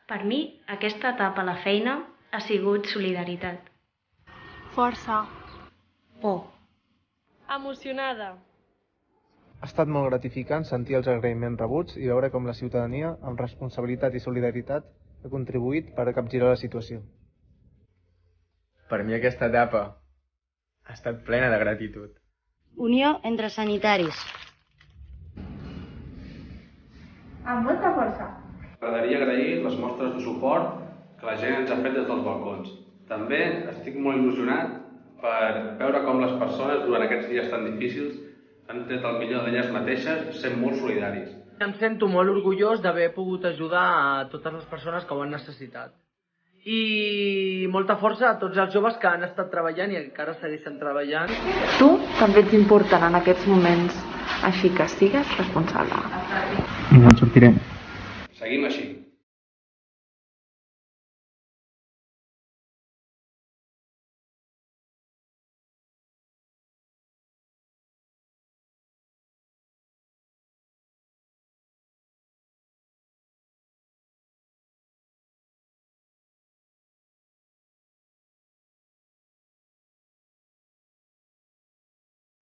Per mi, aquesta etapa a la feina ha sigut solidaritat. Força. Por. Emocionada. Ha estat molt gratificant sentir els agraïments rebuts i veure com la ciutadania, amb responsabilitat i solidaritat, ha contribuït per a capgirar la situació. Per mi aquesta etapa ha estat plena de gratitud. Unió entre sanitaris. Amb molta força. M'agradaria agrair les mostres de suport que la gent ens ha fet des dels balcons. També estic molt il·lusionat per veure com les persones durant aquests dies tan difícils han tret el millor d'elles mateixes sent molt solidaris. Em sento molt orgullós d'haver pogut ajudar a totes les persones que ho han necessitat. I molta força a tots els joves que han estat treballant i encara segueixen treballant. Tu també ets important en aquests moments, així que sigues responsable. I no en sortirem. Seguim així.